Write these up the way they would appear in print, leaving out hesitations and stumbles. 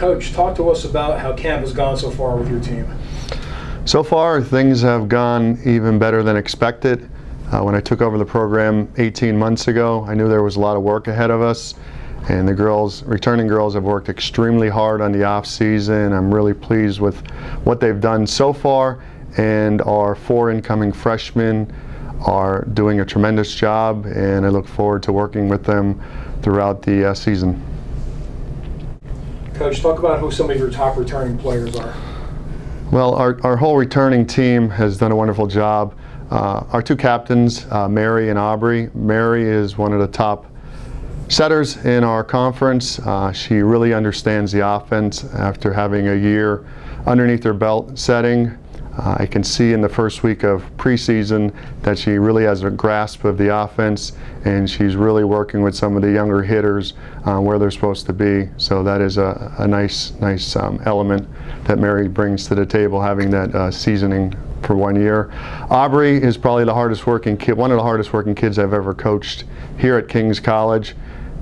Coach, talk to us about how camp has gone so far with your team. So far, things have gone even better than expected. When I took over the program 18 months ago, I knew there was a lot of work ahead of us, and the girls, returning girls, have worked extremely hard on the off season. I'm really pleased with what they've done so far, and our 4 incoming freshmen are doing a tremendous job, and I look forward to working with them throughout the season. Coach, talk about who some of your top returning players are. Well, our whole returning team has done a wonderful job. Our 2 captains, Mary and Aubrey. Mary is one of the top setters in our conference. She really understands the offense after having a year underneath her belt setting. I can see in the first week of preseason that she really has a grasp of the offense, and she's really working with some of the younger hitters where they're supposed to be. So that is a nice element that Mary brings to the table, having that seasoning for 1 year. Aubrey is probably the hardest working kid, one of the hardest working kids I've ever coached here at King's College.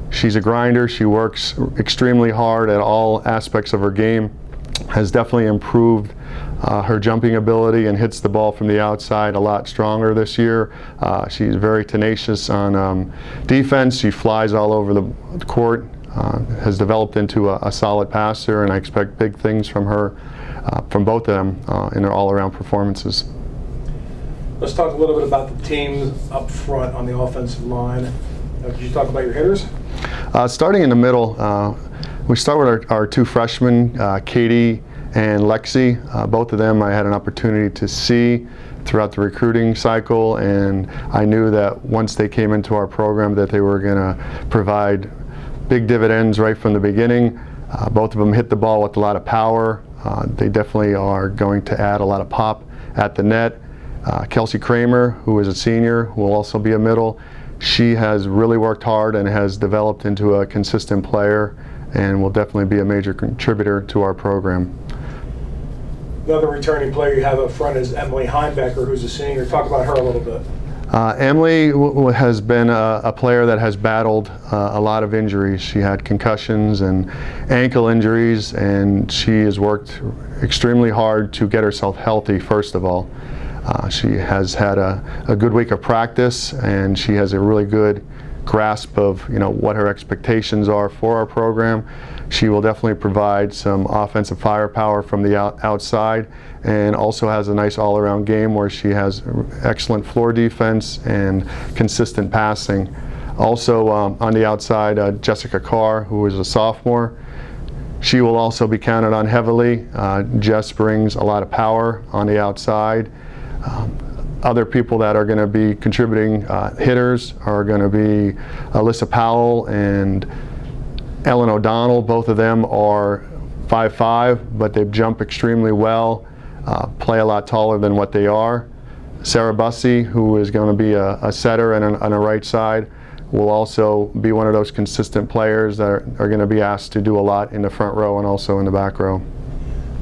She's a grinder. She works extremely hard at all aspects of her game, has definitely improved her jumping ability, and hits the ball from the outside a lot stronger this year. She's very tenacious on defense. She flies all over the court, has developed into a solid passer, and I expect big things from her, from both of them in their all-around performances. Let's talk a little bit about the team up front on the offensive line. Could you talk about your hitters? Starting in the middle, we start with our 2 freshmen, Katie and Lexi. Both of them I had an opportunity to see throughout the recruiting cycle, and I knew that once they came into our program that they were going to provide big dividends right from the beginning. Both of them hit the ball with a lot of power. They definitely are going to add a lot of pop at the net. Kelsey Kramer, who is a senior, who will also be a middle. She has really worked hard and has developed into a consistent player, and will definitely be a major contributor to our program. Another returning player you have up front is Emily Heimbecker, who's a senior. Talk about her a little bit. Emily has been a player that has battled a lot of injuries. She had concussions and ankle injuries, and she has worked extremely hard to get herself healthy, first of all. She has had a good week of practice, and she has a really good grasp of what her expectations are for our program. She will definitely provide some offensive firepower from the outside, and also has a nice all-around game where she has excellent floor defense and consistent passing. Also on the outside, Jessica Carr, who is a sophomore. She will also be counted on heavily. Jess brings a lot of power on the outside. Other people that are going to be contributing hitters are going to be Alyssa Powell and Ellen O'Donnell. Both of them are 5'5", but they jump extremely well, play a lot taller than what they are. Sarah Bussey, who is going to be a setter and on a right side, will also be one of those consistent players that are going to be asked to do a lot in the front row and also in the back row.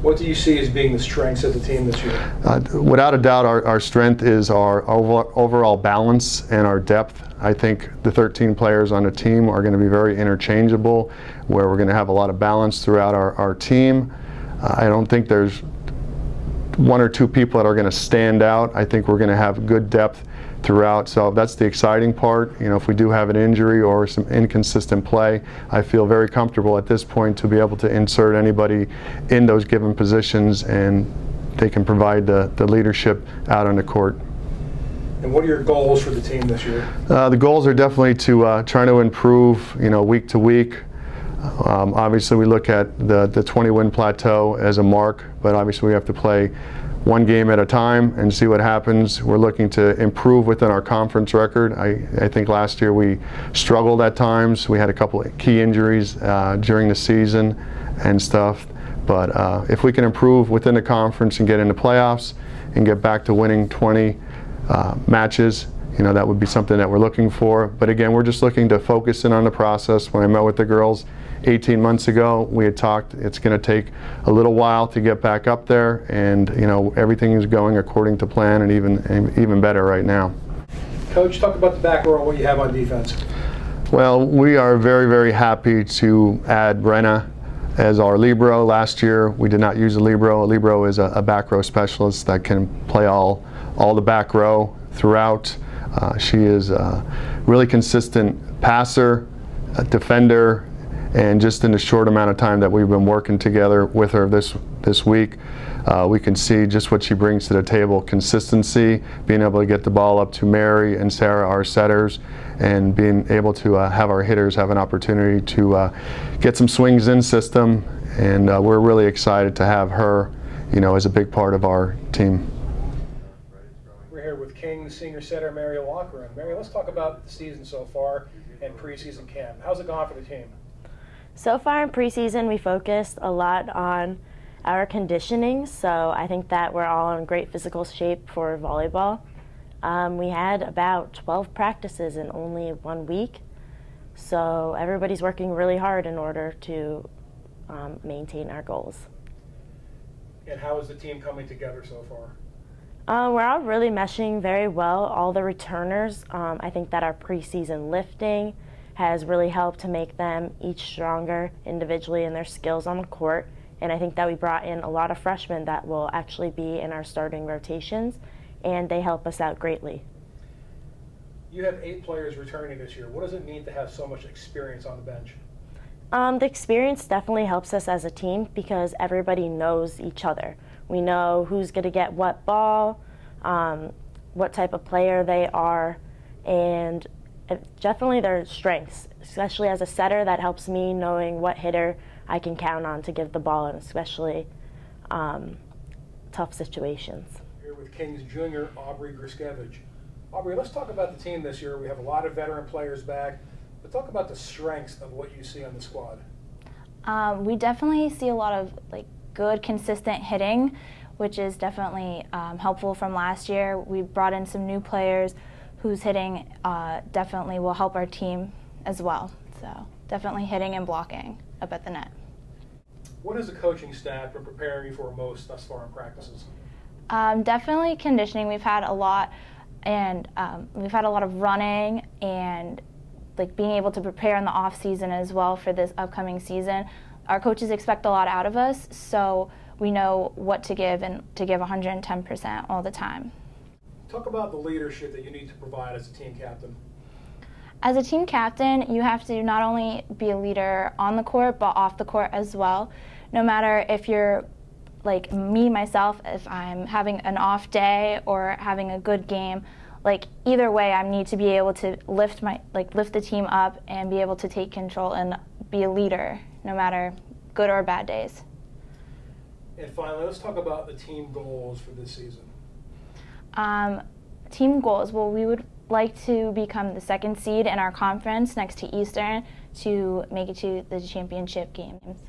What do you see as being the strengths of the team this year? Without a doubt, our strength is our overall balance and our depth. I think the 13 players on the team are going to be very interchangeable, where we're going to have a lot of balance throughout our team. I don't think there's 1 or 2 people that are going to stand out. I think we're going to have good depth throughout, so that's the exciting part. If we do have an injury or some inconsistent play, I feel very comfortable at this point to be able to insert anybody in those given positions, and they can provide the leadership out on the court. And what are your goals for the team this year? The goals are definitely to try to improve, week to week. Obviously, we look at the 20-win plateau as a mark, but obviously we have to play 1 game at a time and see what happens. We're looking to improve within our conference record. I think last year we struggled at times. We had a couple of key injuries during the season and stuff. But if we can improve within the conference and get into playoffs and get back to winning 20 matches, that would be something that we're looking for. But again, we're just looking to focus in on the process. When I met with the girls 18 months ago, we had talked it's going to take a little while to get back up there, and everything is going according to plan, and even better right now. Coach, talk about the back row, what you have on defense. Well, we are very, very happy to add Brenna as our libero. Last year we did not use a libero. A libero is a back row specialist that can play all the back row throughout. She is a really consistent passer, a defender, and just in the short amount of time that we've been working together with her this week, we can see just what she brings to the table: consistency, being able to get the ball up to Mary and Sarah, our setters, and being able to have our hitters have an opportunity to get some swings in system. And we're really excited to have her, as a big part of our team. We're here with Kings senior setter Mary Loughran. Mary, let's talk about the season so far and preseason camp. How's it gone for the team? So far in preseason, we focused a lot on our conditioning, so I think that we're all in great physical shape for volleyball. We had about 12 practices in only 1 week, so everybody's working really hard in order to maintain our goals. And how is the team coming together so far? We're all really meshing very well, all the returners. I think that our preseason lifting has really helped to make them each stronger individually in their skills on the court. And I think that we brought in a lot of freshmen that will actually be in our starting rotations, and they help us out greatly. You have 8 players returning this year. What does it mean to have so much experience on the bench? The experience definitely helps us as a team because everybody knows each other. We know who's going to get what ball, what type of player they are, and definitely their strengths, especially as a setter. That helps me knowing what hitter I can count on to give the ball in, especially tough situations. Here with Kings junior Aubrey Gryskiewicz. Aubrey, let's talk about the team this year. We have a lot of veteran players back, but talk about the strengths of what you see on the squad. We definitely see a lot of good, consistent hitting, which is definitely helpful from last year. We brought in some new players whose hitting definitely will help our team as well. So definitely hitting and blocking up at the net. What has the coaching staff been preparing you for most thus far in practices? Definitely conditioning. We've had a lot, and we've had a lot of running and being able to prepare in the off season as well for this upcoming season. Our coaches expect a lot out of us, so we know what to give and to give 110% all the time. Talk about the leadership that you need to provide as a team captain. As a team captain, you have to not only be a leader on the court, but off the court as well. No matter if you're like me, myself, if I'm having an off day or having a good game, either way, I need to be able to lift the team up and be able to take control and be a leader, no matter good or bad days. And finally, let's talk about the team goals for this season. Team goals, well, we would like to become the 2nd seed in our conference next to Eastern to make it to the championship games.